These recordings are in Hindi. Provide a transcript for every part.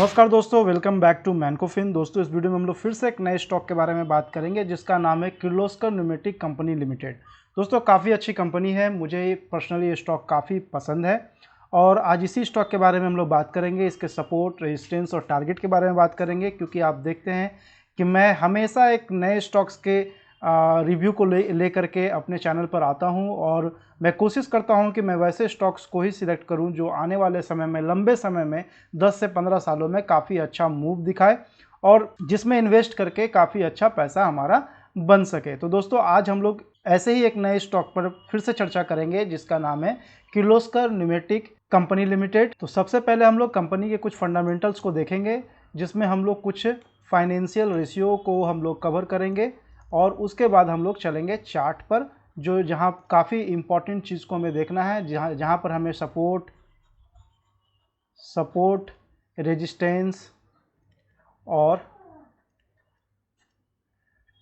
नमस्कार दोस्तों, वेलकम बैक टू मैनकोफिन। दोस्तों, इस वीडियो में हम लोग फिर से एक नए स्टॉक के बारे में बात करेंगे जिसका नाम है किर्लोस्कर न्यूमेटिक कंपनी लिमिटेड। दोस्तों, काफ़ी अच्छी कंपनी है, मुझे पर्सनली ये स्टॉक काफ़ी पसंद है और आज इसी स्टॉक के बारे में हम लोग बात करेंगे। इसके सपोर्ट, रेजिस्टेंस और टारगेट के बारे में बात करेंगे, क्योंकि आप देखते हैं कि मैं हमेशा एक नए स्टॉक्स के रिव्यू को ले करके अपने चैनल पर आता हूं और मैं कोशिश करता हूं कि मैं वैसे स्टॉक्स को ही सिलेक्ट करूं जो आने वाले समय में, लंबे समय में 10 से 15 सालों में काफ़ी अच्छा मूव दिखाए और जिसमें इन्वेस्ट करके काफ़ी अच्छा पैसा हमारा बन सके। तो दोस्तों, आज हम लोग ऐसे ही एक नए स्टॉक पर फिर से चर्चा करेंगे जिसका नाम है किर्लोस्कर न्यूमेटिक कंपनी लिमिटेड। तो सबसे पहले हम लोग कंपनी के कुछ फंडामेंटल्स को देखेंगे, जिसमें हम लोग कुछ फाइनेंशियल रेशियो को हम लोग कवर करेंगे और उसके बाद हम लोग चलेंगे चार्ट पर, जो जहां काफ़ी इंपॉर्टेंट चीज़ को हमें देखना है, जहां पर हमें सपोर्ट रेजिस्टेंस और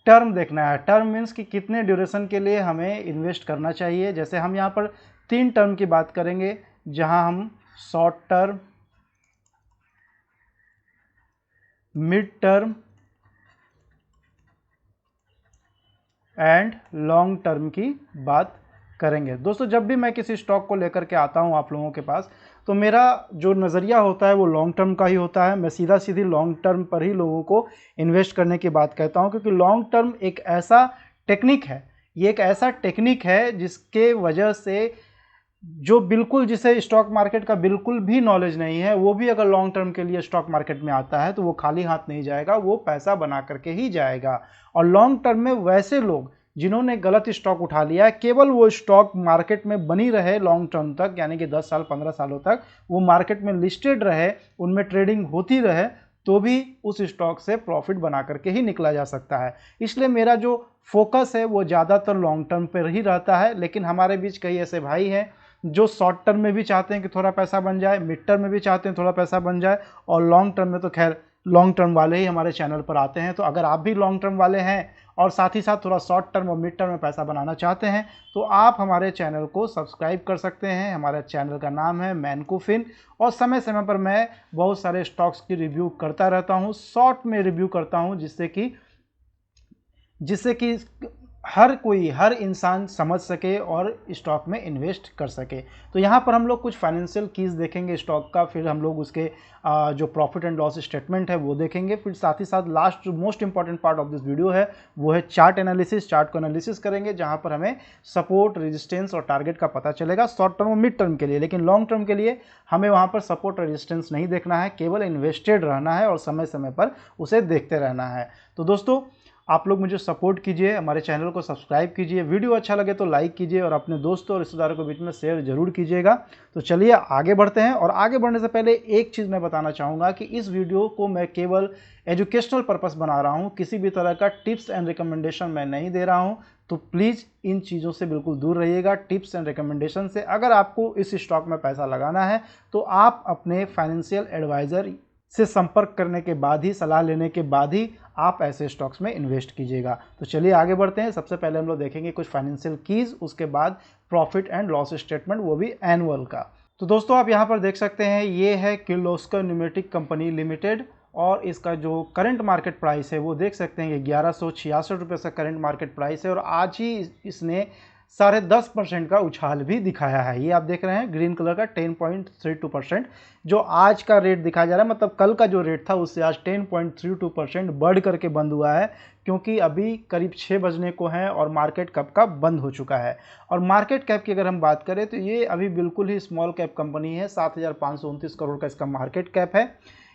टर्म देखना है। टर्म मीन्स कि कितने ड्यूरेशन के लिए हमें इन्वेस्ट करना चाहिए। जैसे हम यहाँ पर 3 टर्म की बात करेंगे, जहां हम short term, mid term and long term की बात करेंगे। दोस्तों, जब भी मैं किसी स्टॉक को लेकर के आता हूं आप लोगों के पास, तो मेरा जो नज़रिया होता है वो लॉन्ग टर्म का ही होता है। मैं सीधा सीधी लॉन्ग टर्म पर ही लोगों को इन्वेस्ट करने की बात कहता हूं, क्योंकि लॉन्ग टर्म एक ऐसा टेक्निक है, ये एक ऐसा टेक्निक है जिसके वजह से जिसे स्टॉक मार्केट का बिल्कुल भी नॉलेज नहीं है, वो भी अगर लॉन्ग टर्म के लिए स्टॉक मार्केट में आता है तो वो खाली हाथ नहीं जाएगा, वो पैसा बना करके ही जाएगा। और लॉन्ग टर्म में वैसे लोग जिन्होंने गलत स्टॉक उठा लिया है, केवल वो स्टॉक मार्केट में बनी रहे लॉन्ग टर्म तक, यानी कि 10 साल 15 सालों तक वो मार्केट में लिस्टेड रहे, उनमें ट्रेडिंग होती रहे, तो भी उस स्टॉक से प्रॉफिट बना करके ही निकला जा सकता है। इसलिए मेरा जो फोकस है वो ज़्यादातर लॉन्ग टर्म पर ही रहता है। लेकिन हमारे बीच कई ऐसे भाई हैं जो शॉर्ट टर्म में भी चाहते हैं कि थोड़ा पैसा बन जाए, मिड टर्म में भी चाहते हैं थोड़ा पैसा बन जाए, और लॉन्ग टर्म में तो खैर लॉन्ग टर्म वाले ही हमारे चैनल पर आते हैं। तो अगर आप भी लॉन्ग टर्म वाले हैं और साथ ही साथ थोड़ा शॉर्ट टर्म और मिड टर्म में पैसा बनाना चाहते हैं, तो आप हमारे चैनल को सब्सक्राइब कर सकते हैं। हमारे चैनल का नाम है मैनकोफिन और समय समय पर मैं बहुत सारे स्टॉक्स की रिव्यू करता रहता हूँ, शॉर्ट में रिव्यू करता हूँ, जिससे कि हर इंसान समझ सके और स्टॉक में इन्वेस्ट कर सके। तो यहाँ पर हम लोग कुछ फाइनेंशियल कीज़ देखेंगे स्टॉक का, फिर हम लोग उसके जो प्रॉफिट एंड लॉस स्टेटमेंट है वो देखेंगे, फिर साथ ही साथ लास्ट जो most important part of this video है वो है चार्ट एनालिसिस। चार्ट को एनालिसिस करेंगे, जहाँ पर हमें सपोर्ट, रेजिस्टेंस और टारगेट का पता चलेगा शॉर्ट टर्म और मिड टर्म के लिए। लेकिन लॉन्ग टर्म के लिए हमें वहाँ पर सपोर्ट और रेजिस्टेंस नहीं देखना है, केवल इन्वेस्टेड रहना है और समय समय पर उसे देखते रहना है। तो दोस्तों, आप लोग मुझे सपोर्ट कीजिए, हमारे चैनल को सब्सक्राइब कीजिए, वीडियो अच्छा लगे तो लाइक कीजिए और अपने दोस्तों और रिश्तेदारों के बीच में शेयर जरूर कीजिएगा। तो चलिए आगे बढ़ते हैं। और आगे बढ़ने से पहले एक चीज़ मैं बताना चाहूँगा कि इस वीडियो को मैं केवल एजुकेशनल पर्पस बना रहा हूँ, किसी भी तरह का टिप्स एंड रिकमेंडेशन मैं नहीं दे रहा हूँ। तो प्लीज़ इन चीज़ों से बिल्कुल दूर रहिएगा, टिप्स एंड रिकमेंडेशन से। अगर आपको इस स्टॉक में पैसा लगाना है तो आप अपने फाइनेंशियल एडवाइज़र से संपर्क करने के बाद ही, सलाह लेने के बाद ही आप ऐसे स्टॉक्स में इन्वेस्ट कीजिएगा। तो चलिए आगे बढ़ते हैं। सबसे पहले हम लोग देखेंगे कुछ फाइनेंशियल कीज, उसके बाद प्रॉफिट एंड लॉस स्टेटमेंट, वो भी एनुअल का। तो दोस्तों, आप यहाँ पर देख सकते हैं, ये है किर्लोस्कर न्यूमेटिक कंपनी लिमिटेड और इसका जो करंट मार्केट प्राइस है वो देख सकते हैं, ये 1166 रुपये से करंट मार्केट प्राइस है और आज ही इसने 10.5% का उछाल भी दिखाया है। ये आप देख रहे हैं ग्रीन कलर का 10.32%, जो आज का रेट दिखाया जा रहा है, मतलब कल का जो रेट था उससे आज 10.32% बढ़ करके बंद हुआ है, क्योंकि अभी करीब 6 बजने को हैं और मार्केट कब का बंद हो चुका है। और मार्केट कैप की अगर हम बात करें तो ये अभी बिल्कुल ही स्मॉल कैप कंपनी है, 7,529 करोड़ का इसका मार्केट कैप है,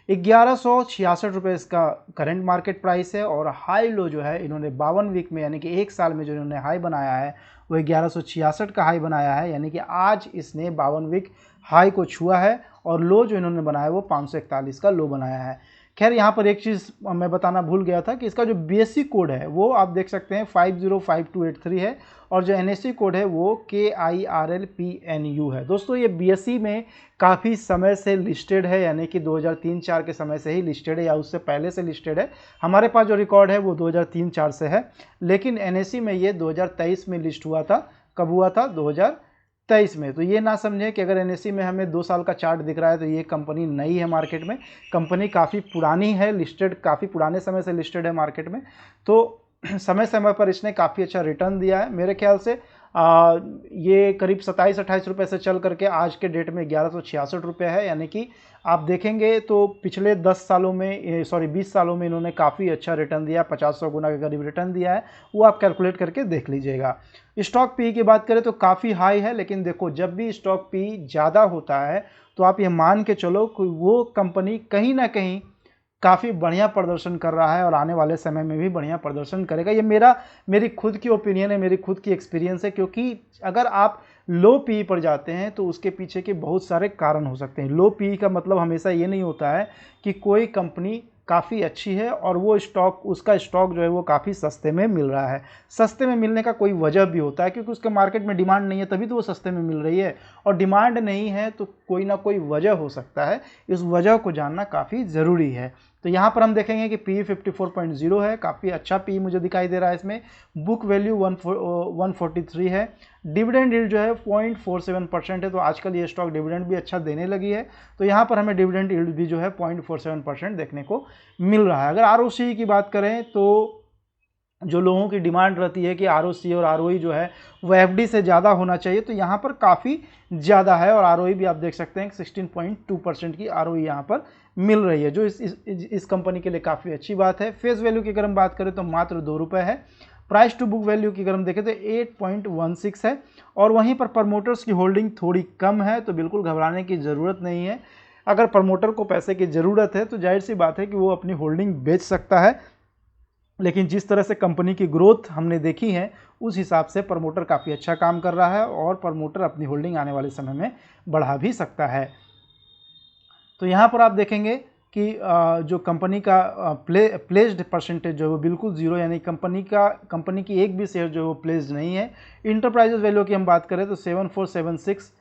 1166 रुपये इसका करंट मार्केट प्राइस है। और हाई लो जो है इन्होंने 52 वीक में, यानी कि एक साल में जो इन्होंने हाई बनाया है वो 1166 का हाई बनाया है, यानी कि आज इसने 52 वीक हाई को छुआ है। और लो जो इन्होंने बनाया वो 541 का लो बनाया है। खैर, यहाँ पर एक चीज़ मैं बताना भूल गया था कि इसका जो बीएससी कोड है वो आप देख सकते हैं 505283 है और जो एनएससी कोड है वो KIRLPNU है। दोस्तों, ये बीएससी में काफ़ी समय से लिस्टेड है, यानी कि 2003-04 के समय से ही लिस्टेड है या उससे पहले से लिस्टेड है। हमारे पास जो रिकॉर्ड है वो 2003-04 से है, लेकिन एनएससी में ये 2023 में लिस्ट हुआ था। कब हुआ था? 2023 में। तो ये ना समझें कि अगर NSE में हमें 2 साल का चार्ट दिख रहा है तो ये कंपनी नई है मार्केट में, कंपनी काफ़ी पुरानी है, लिस्टेड काफ़ी पुराने समय से लिस्टेड है मार्केट में। तो समय समय पर इसने काफ़ी अच्छा रिटर्न दिया है। मेरे ख्याल से ये करीब 27-28 रुपये से चल करके आज के डेट में 1166 रुपये है, यानी कि आप देखेंगे तो पिछले 10 सालों में 20 सालों में इन्होंने काफ़ी अच्छा रिटर्न दिया, 50-100 गुना के करीब रिटर्न दिया है। वो आप कैलकुलेट करके देख लीजिएगा। स्टॉक पी की बात करें तो काफ़ी हाई है, लेकिन देखो जब भी स्टॉक पी ज़्यादा होता है तो आप ये मान के चलो कि वो कंपनी कहीं ना कहीं काफ़ी बढ़िया प्रदर्शन कर रहा है और आने वाले समय में भी बढ़िया प्रदर्शन करेगा। ये मेरी खुद की ओपिनियन है, मेरी खुद की एक्सपीरियंस है, क्योंकि अगर आप लो पी पर जाते हैं तो उसके पीछे के बहुत सारे कारण हो सकते हैं। लो पी का मतलब हमेशा ये नहीं होता है कि कोई कंपनी काफ़ी अच्छी है और वो उसका स्टॉक जो है वो काफ़ी सस्ते में मिल रहा है। सस्ते में मिलने का कोई वजह भी होता है, क्योंकि उसके मार्केट में डिमांड नहीं है, तभी तो वो सस्ते में मिल रही है। और डिमांड नहीं है तो कोई ना कोई वजह हो सकता है, इस वजह को जानना काफ़ी ज़रूरी है। तो यहाँ पर हम देखेंगे कि पी 54.0 है, काफ़ी अच्छा पी मुझे दिखाई दे रहा है इसमें। बुक वैल्यू 143 है। डिविडेंड यील्ड जो है 0.47% है, तो आजकल ये स्टॉक डिविडेंड भी अच्छा देने लगी है। तो यहाँ पर हमें डिविडेंड यील्ड भी जो है 0.47% देखने को मिल रहा है। अगर आरओसी की बात करें तो जो लोगों की डिमांड रहती है कि आरओसी और आरओई जो है वो एफडी से ज़्यादा होना चाहिए, तो यहाँ पर काफ़ी ज़्यादा है। और आरओई भी आप देख सकते हैं 16.2% की आरओई यहाँ पर मिल रही है, जो इस कंपनी के लिए काफ़ी अच्छी बात है। फेस वैल्यू की अगर हम बात करें तो मात्र 2 रुपये है। प्राइस टू बुक वैल्यू की अगर हम देखें तो 8.16 है। और वहीं पर प्रमोटर्स की होल्डिंग थोड़ी कम है, तो बिल्कुल घबराने की ज़रूरत नहीं है। अगर प्रमोटर को पैसे की ज़रूरत है तो जाहिर सी बात है कि वो अपनी होल्डिंग बेच सकता है, लेकिन जिस तरह से कंपनी की ग्रोथ हमने देखी है उस हिसाब से प्रमोटर काफ़ी अच्छा काम कर रहा है और प्रमोटर अपनी होल्डिंग आने वाले समय में बढ़ा भी सकता है। तो यहाँ पर आप देखेंगे कि जो कंपनी का प्लेस्ड परसेंटेज जो है वो बिल्कुल ज़ीरो, यानी कंपनी की एक भी शेयर जो है वो प्लेस्ड नहीं है। इंटरप्राइजेज वैल्यू की हम बात करें तो 7476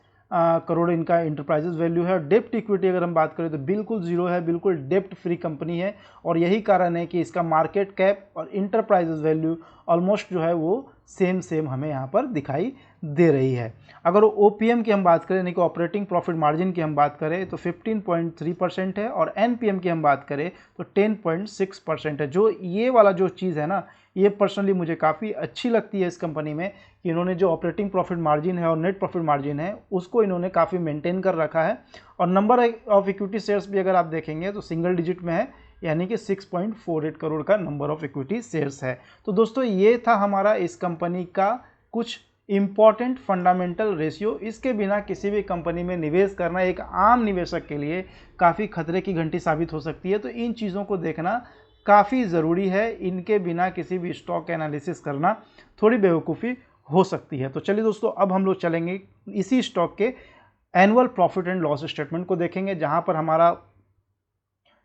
करोड़ इनका इंटरप्राइजेज वैल्यू है। डेप्ट इक्विटी अगर हम बात करें तो बिल्कुल ज़ीरो है, बिल्कुल डेप्ट फ्री कंपनी है। और यही कारण है कि इसका मार्केट कैप और इंटरप्राइजेज वैल्यू ऑलमोस्ट जो है वो सेम हमें यहाँ पर दिखाई दे रही है। अगर ओपीएम की हम बात करें, यानी कि ऑपरेटिंग प्रॉफिट मार्जिन की हम बात करें तो 15.3% है, और एनपीएम की हम बात करें तो 10.6% है। जो ये वाला जो चीज़ है ना, ये पर्सनली मुझे काफ़ी अच्छी लगती है इस कंपनी में, कि इन्होंने जो ऑपरेटिंग प्रॉफिट मार्जिन है और नेट प्रॉफिट मार्जिन है उसको इन्होंने काफ़ी मेंटेन कर रखा है। और नंबर ऑफ इक्विटी शेयर्स भी अगर आप देखेंगे तो सिंगल डिजिट में है, यानी कि 6.48 करोड़ का नंबर ऑफ इक्विटी शेयर्स है। तो दोस्तों ये था हमारा इस कंपनी का कुछ इंपॉर्टेंट फंडामेंटल रेशियो। इसके बिना किसी भी कंपनी में निवेश करना एक आम निवेशक के लिए काफ़ी खतरे की घंटी साबित हो सकती है। तो इन चीज़ों को देखना काफ़ी ज़रूरी है, इनके बिना किसी भी स्टॉक एनालिसिस करना थोड़ी बेवकूफ़ी हो सकती है। तो चलिए दोस्तों, अब हम लोग चलेंगे इसी स्टॉक के annual profit and loss statement को देखेंगे, जहां पर हमारा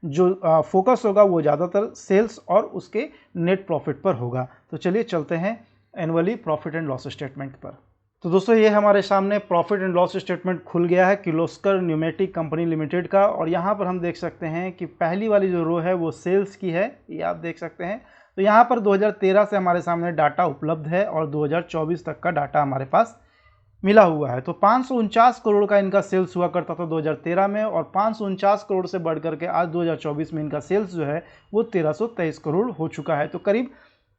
जो फोकस होगा वो ज़्यादातर सेल्स और उसके नेट प्रॉफिट पर होगा। तो चलिए चलते हैं annually profit and loss statement पर। तो दोस्तों ये हमारे सामने प्रॉफिट एंड लॉस स्टेटमेंट खुल गया है किर्लोस्कर न्यूमेटिक कंपनी लिमिटेड का। और यहाँ पर हम देख सकते हैं कि पहली वाली जो रो है वो सेल्स की है, ये आप देख सकते हैं। तो यहाँ पर 2013 से हमारे सामने डाटा उपलब्ध है और 2024 तक का डाटा हमारे पास मिला हुआ है। तो 549 करोड़ का इनका सेल्स हुआ करता था 2013 में, और 549 करोड़ से बढ़ करके आज 2024 में इनका सेल्स जो है वो 1323 करोड़ हो चुका है। तो करीब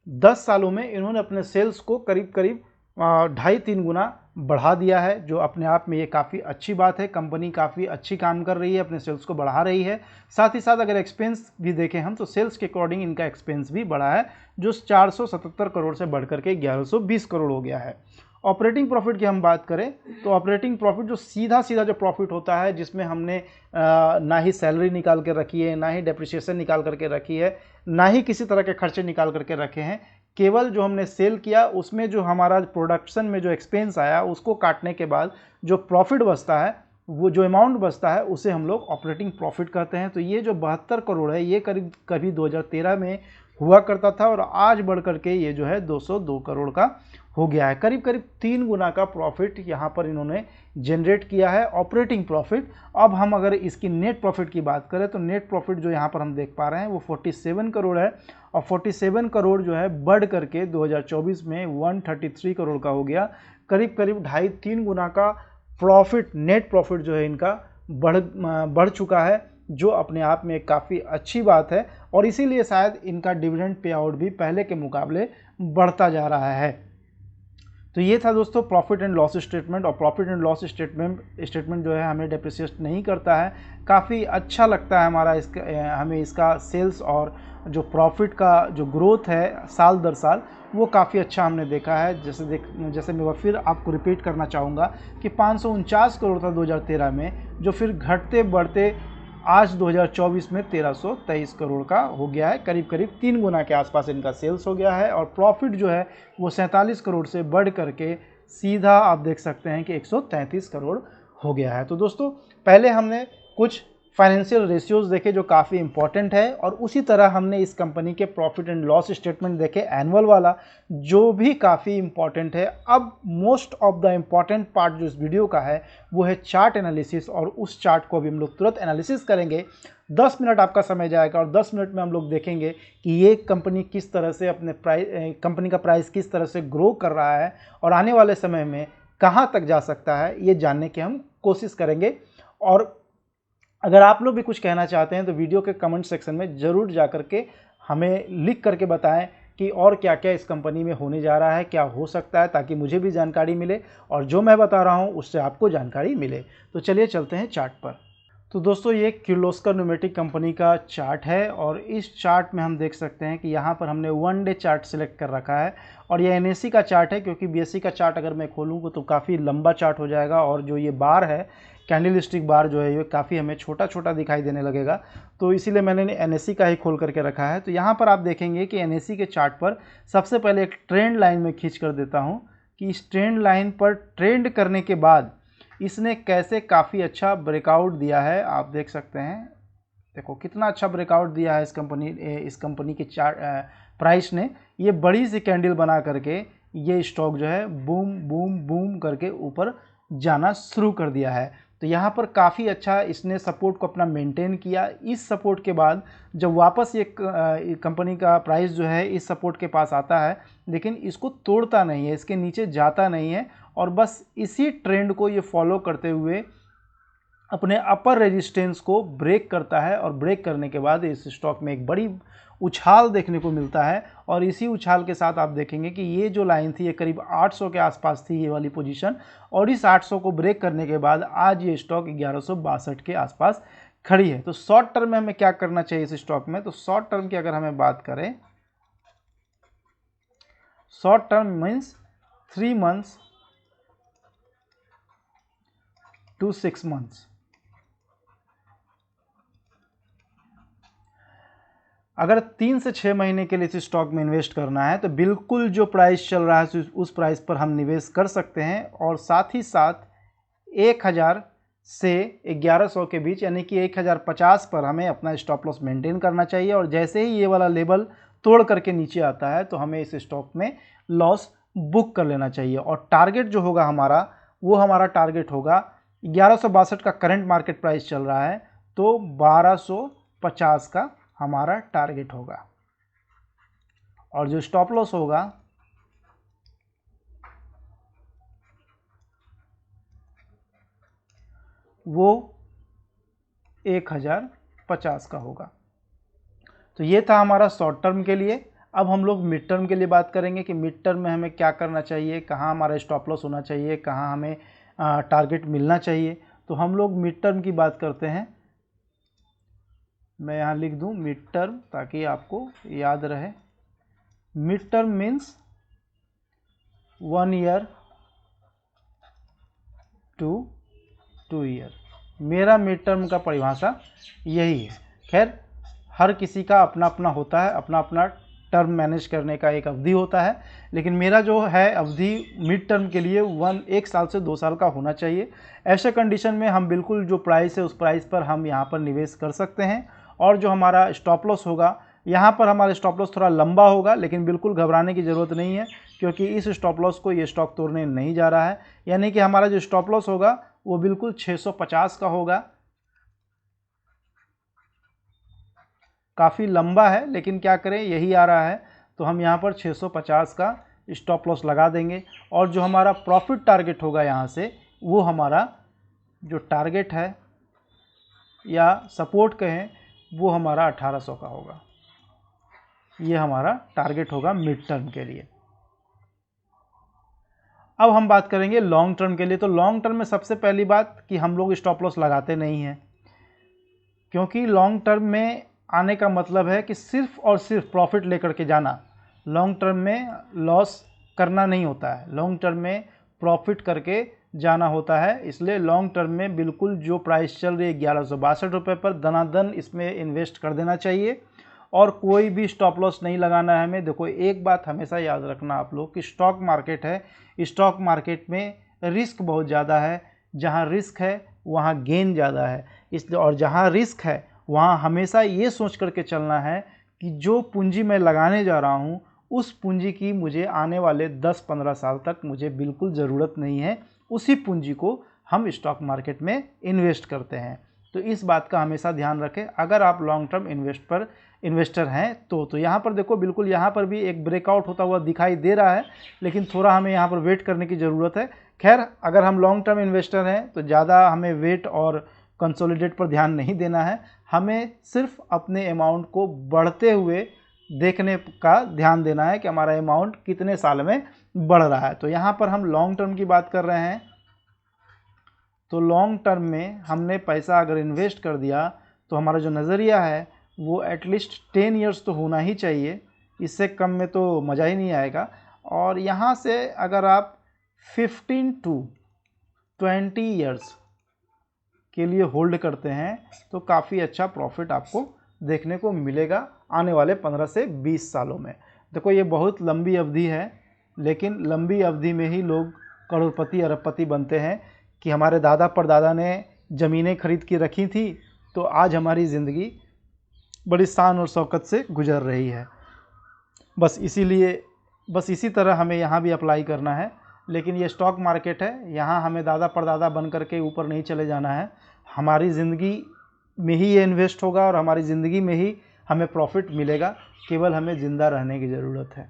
10 सालों में इन्होंने अपने सेल्स को करीब 2.5-3 गुना बढ़ा दिया है, जो अपने आप में ये काफ़ी अच्छी बात है। कंपनी काफ़ी अच्छी काम कर रही है, अपने सेल्स को बढ़ा रही है। साथ ही साथ अगर एक्सपेंस भी देखें हम तो सेल्स के अकॉर्डिंग इनका एक्सपेंस भी बढ़ा है, जो 477 करोड़ से बढ़ करके 1120 करोड़ हो गया है। ऑपरेटिंग प्रॉफिट की हम बात करें तो ऑपरेटिंग प्रॉफिट जो सीधा जो प्रॉफिट होता है, जिसमें हमने ना ही सैलरी निकाल के रखी है, ना ही डेप्रिसिएशन निकाल करके रखी है, ना ही किसी तरह के खर्चे निकाल करके रखे हैं, केवल जो हमने सेल किया उसमें जो हमारा प्रोडक्शन में जो एक्सपेंस आया उसको काटने के बाद जो प्रॉफिट बचता है, वो जो अमाउंट बचता है उसे हम लोग ऑपरेटिंग प्रॉफिट कहते हैं। तो ये जो 72 करोड़ है ये करीब कभी 2013 में हुआ करता था और आज बढ़ करके ये जो है 202 करोड़ का हो गया है। करीब करीब 3 गुना का प्रॉफिट यहाँ पर इन्होंने जनरेट किया है, ऑपरेटिंग प्रॉफिट। अब हम अगर इसकी नेट प्रॉफिट की बात करें तो नेट प्रॉफिट जो यहाँ पर हम देख पा रहे हैं वो 47 करोड़ है, और 47 करोड़ जो है बढ़ करके 2024 में 133 करोड़ का हो गया। करीब करीब 2.5-3 गुना का प्रॉफिट, नेट प्रॉफिट जो है इनका बढ़ चुका है, जो अपने आप में काफ़ी अच्छी बात है, और इसीलिए शायद इनका डिविडेंड पे आउट भी पहले के मुकाबले बढ़ता जा रहा है। तो ये था दोस्तों प्रॉफिट एंड लॉस स्टेटमेंट, और प्रॉफिट एंड लॉस स्टेटमेंट जो है हमें डेप्रिसिएट नहीं करता है, काफ़ी अच्छा लगता है हमें इसका सेल्स और जो प्रॉफिट का जो ग्रोथ है साल दर साल वो काफ़ी अच्छा हमने देखा है। जैसे मैं फिर आपको रिपीट करना चाहूँगा कि 549 करोड़ था 2013 में, जो फिर घटते बढ़ते आज 2024 में 1323 करोड़ का हो गया है। करीब करीब 3 गुना के आसपास इनका सेल्स हो गया है, और प्रॉफिट जो है वो 47 करोड़ से बढ़ करके सीधा आप देख सकते हैं कि 133 करोड़ हो गया है। तो दोस्तों पहले हमने कुछ फाइनेंशियल रेशियोज देखे जो काफ़ी इंपॉर्टेंट है, और उसी तरह हमने इस कंपनी के प्रॉफिट एंड लॉस स्टेटमेंट देखे एनुअल वाला, जो भी काफ़ी इंपॉर्टेंट है। अब most of the important part जो इस वीडियो का है वो है चार्ट एनालिसिस, और उस चार्ट को अभी हम लोग तुरंत एनालिसिस करेंगे। 10 मिनट आपका समय जाएगा, और 10 मिनट में हम लोग देखेंगे कि ये कंपनी किस तरह से कंपनी का प्राइस किस तरह से ग्रो कर रहा है, और आने वाले समय में कहाँ तक जा सकता है ये जानने की हम कोशिश करेंगे। और अगर आप लोग भी कुछ कहना चाहते हैं तो वीडियो के कमेंट सेक्शन में ज़रूर जा करके हमें लिख करके बताएं कि और क्या क्या इस कंपनी में होने जा रहा है, क्या हो सकता है, ताकि मुझे भी जानकारी मिले और जो मैं बता रहा हूं उससे आपको जानकारी मिले। तो चलिए चलते हैं चार्ट पर। तो दोस्तों ये किर्लोस्कर न्यूमेटिक कंपनी का चार्ट है, और इस चार्ट में हम देख सकते हैं कि यहाँ पर हमने 1 डे चार्ट सिलेक्ट कर रखा है, और ये एनएससी का चार्ट है, क्योंकि बीएससी का चार्ट अगर मैं खोलूँ तो काफ़ी लंबा चार्ट हो जाएगा, और जो ये बार है कैंडल स्टिक बार जो है ये काफ़ी हमें छोटा छोटा दिखाई देने लगेगा, तो इसीलिए मैंने एनएससी का ही खोल करके रखा है। तो यहाँ पर आप देखेंगे कि एनएससी के चार्ट पर सबसे पहले एक ट्रेंड लाइन में खींच कर देता हूँ कि इस ट्रेंड लाइन पर ट्रेंड करने के बाद इसने कैसे काफ़ी अच्छा ब्रेकआउट दिया है। आप देख सकते हैं, देखो कितना अच्छा ब्रेकआउट दिया है इस कंपनी की प्राइस ने। ये बड़ी सी कैंडल बना करके ये स्टॉक जो है बूम बूम बूम करके ऊपर जाना शुरू कर दिया है। तो यहाँ पर काफ़ी अच्छा इसने सपोर्ट को अपना मेंटेन किया। इस सपोर्ट के बाद जब वापस ये कंपनी का प्राइस जो है इस सपोर्ट के पास आता है, लेकिन इसको तोड़ता नहीं है, इसके नीचे जाता नहीं है, और बस इसी ट्रेंड को ये फॉलो करते हुए अपने अपर रेजिस्टेंस को ब्रेक करता है, और ब्रेक करने के बाद इस स्टॉक में एक बड़ी उछाल देखने को मिलता है। और इसी उछाल के साथ आप देखेंगे कि ये जो लाइन थी ये करीब 800 के आसपास थी ये वाली पोजीशन, और इस 800 को ब्रेक करने के बाद आज ये स्टॉक 1162 के आसपास खड़ी है। तो शॉर्ट टर्म में हमें क्या करना चाहिए इस स्टॉक में? तो शॉर्ट टर्म की अगर हमें बात करें, short term means 3 months to 6 months. अगर 3 से 6 महीने के लिए इस स्टॉक में इन्वेस्ट करना है तो बिल्कुल जो प्राइस चल रहा है उस प्राइस पर हम निवेश कर सकते हैं, और साथ ही साथ 1000 से 1100 के बीच यानी कि 1050 पर हमें अपना स्टॉप लॉस मेंटेन करना चाहिए। और जैसे ही ये वाला लेवल तोड़ करके नीचे आता है तो हमें इस स्टॉक में लॉस बुक कर लेना चाहिए। और टारगेट जो होगा हमारा, वो हमारा टारगेट होगा 1162 का करंट मार्केट प्राइस चल रहा है, तो 1250 का हमारा टारगेट होगा, और जो स्टॉप लॉस होगा वो 1050 का होगा। तो ये था हमारा शॉर्ट टर्म के लिए। अब हम लोग मिड टर्म के लिए बात करेंगे कि मिड टर्म में हमें क्या करना चाहिए, कहाँ हमारा स्टॉप लॉस होना चाहिए, कहाँ हमें टारगेट मिलना चाहिए। तो हम लोग मिड टर्म की बात करते हैं। मैं यहाँ लिख दूँ मिड टर्म ताकि आपको याद रहे। Mid term means 1 year to 2 year. मेरा मिड टर्म का परिभाषा यही है। खैर हर किसी का अपना अपना होता है, अपना अपना टर्म मैनेज करने का एक अवधि होता है, लेकिन मेरा जो है अवधि मिड टर्म के लिए 1 साल से 2 साल का होना चाहिए। ऐसे कंडीशन में हम बिल्कुल जो प्राइस है उस प्राइस पर हम यहाँ पर निवेश कर सकते हैं, और जो हमारा स्टॉप लॉस होगा यहाँ पर हमारा स्टॉप लॉस थोड़ा लंबा होगा, लेकिन बिल्कुल घबराने की ज़रूरत नहीं है, क्योंकि इस स्टॉप लॉस को ये स्टॉक तोड़ने नहीं जा रहा है। यानी कि हमारा जो स्टॉप लॉस होगा वो बिल्कुल 650 का होगा। काफ़ी लंबा है, लेकिन क्या करें, यही आ रहा है, तो हम यहाँ पर 650 का स्टॉप लॉस लगा देंगे। और जो हमारा प्रॉफिट टारगेट होगा यहाँ से, वो हमारा जो टारगेट है या सपोर्ट कहें, वो हमारा 1800 का होगा। ये हमारा टारगेट होगा मिड टर्म के लिए। अब हम बात करेंगे लॉन्ग टर्म के लिए। तो लॉन्ग टर्म में सबसे पहली बात कि हम लोग स्टॉप लॉस लगाते नहीं हैं, क्योंकि लॉन्ग टर्म में आने का मतलब है कि सिर्फ और सिर्फ प्रॉफिट लेकर के जाना। लॉन्ग टर्म में लॉस करना नहीं होता है, लॉन्ग टर्म में प्रॉफिट करके जाना होता है। इसलिए लॉन्ग टर्म में बिल्कुल जो प्राइस चल रही है 1162 रुपये पर, दनादन इसमें इन्वेस्ट कर देना चाहिए और कोई भी स्टॉप लॉस नहीं लगाना है हमें। देखो, एक बात हमेशा याद रखना आप लोग कि स्टॉक मार्केट है, स्टॉक मार्केट में रिस्क बहुत ज़्यादा है। जहाँ रिस्क है वहाँ गेन ज़्यादा है, इसलिए और जहाँ रिस्क है वहाँ हमेशा ये सोच करके चलना है कि जो पूंजी मैं लगाने जा रहा हूँ उस पूंजी की मुझे आने वाले 10-15 साल तक मुझे बिल्कुल ज़रूरत नहीं है, उसी पूंजी को हम स्टॉक मार्केट में इन्वेस्ट करते हैं। तो इस बात का हमेशा ध्यान रखें अगर आप लॉन्ग टर्म इन्वेस्टर हैं तो यहाँ पर देखो, बिल्कुल यहाँ पर भी एक ब्रेकआउट होता हुआ दिखाई दे रहा है, लेकिन थोड़ा हमें यहाँ पर वेट करने की ज़रूरत है। खैर, अगर हम लॉन्ग टर्म इन्वेस्टर हैं तो ज़्यादा हमें वेट और कंसोलिडेट पर ध्यान नहीं देना है, हमें सिर्फ अपने अमाउंट को बढ़ते हुए देखने का ध्यान देना है कि हमारा अमाउंट कितने साल में बढ़ रहा है। तो यहाँ पर हम लॉन्ग टर्म की बात कर रहे हैं, तो लॉन्ग टर्म में हमने पैसा अगर इन्वेस्ट कर दिया तो हमारा जो नज़रिया है वो एटलीस्ट 10 ईयर्स तो होना ही चाहिए, इससे कम में तो मज़ा ही नहीं आएगा। और यहाँ से अगर आप 15 to 20 ईयर्स के लिए होल्ड करते हैं तो काफ़ी अच्छा प्रॉफिट आपको देखने को मिलेगा आने वाले 15 से 20 सालों में। देखो, ये बहुत लंबी अवधि है, लेकिन लंबी अवधि में ही लोग करोड़पति अरबपति बनते हैं। कि हमारे दादा परदादा ने ज़मीनें खरीद के रखी थी, तो आज हमारी ज़िंदगी बड़ी शान और शौकत से गुजर रही है। बस इसी तरह हमें यहाँ भी अप्लाई करना है। लेकिन ये स्टॉक मार्केट है, यहाँ हमें दादा परदादा बन करके ऊपर नहीं चले जाना है। हमारी ज़िंदगी में ही ये इन्वेस्ट होगा और हमारी ज़िंदगी में ही हमें प्रॉफिट मिलेगा, केवल हमें ज़िंदा रहने की ज़रूरत है।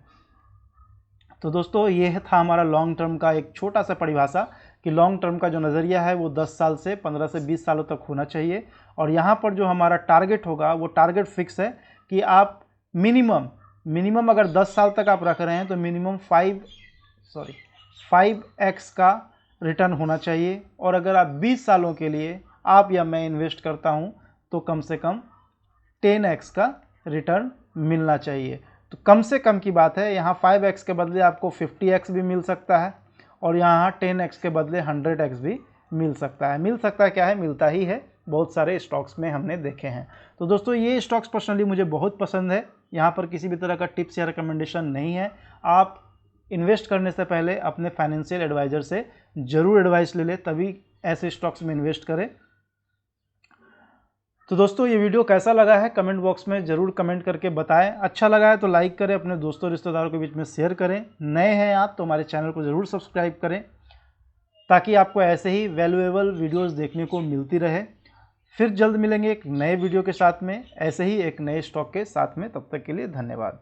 तो दोस्तों, ये था हमारा लॉन्ग टर्म का एक छोटा सा परिभाषा कि लॉन्ग टर्म का जो नज़रिया है वो 10 साल से 15 से 20 सालों तक होना चाहिए। और यहाँ पर जो हमारा टारगेट होगा वो टारगेट फिक्स है कि आप मिनिमम अगर 10 साल तक आप रख रहे हैं तो मिनिमम 5x का रिटर्न होना चाहिए। और अगर आप 20 सालों के लिए आप या मैं इन्वेस्ट करता हूँ तो कम से कम 10x का रिटर्न मिलना चाहिए। तो कम से कम की बात है, यहाँ 5x के बदले आपको 50x भी मिल सकता है और यहाँ 10x के बदले 100x भी मिल सकता है। क्या है, मिलता ही है, बहुत सारे स्टॉक्स में हमने देखे हैं। तो दोस्तों, ये स्टॉक्स पर्सनली मुझे बहुत पसंद है। यहाँ पर किसी भी तरह का टिप्स या रिकमेंडेशन नहीं है। आप इन्वेस्ट करने से पहले अपने फाइनेंशियल एडवाइज़र से ज़रूर एडवाइस ले लें, तभी ऐसे स्टॉक्स में इन्वेस्ट करें। तो दोस्तों, ये वीडियो कैसा लगा है कमेंट बॉक्स में ज़रूर कमेंट करके बताएं। अच्छा लगा है तो लाइक करें, अपने दोस्तों रिश्तेदारों के बीच में शेयर करें। नए हैं आप तो हमारे चैनल को ज़रूर सब्सक्राइब करें, ताकि आपको ऐसे ही वैल्यूएबल वीडियोस देखने को मिलती रहे। फिर जल्द मिलेंगे एक नए वीडियो के साथ में, ऐसे ही एक नए स्टॉक के साथ में। तब तक के लिए धन्यवाद।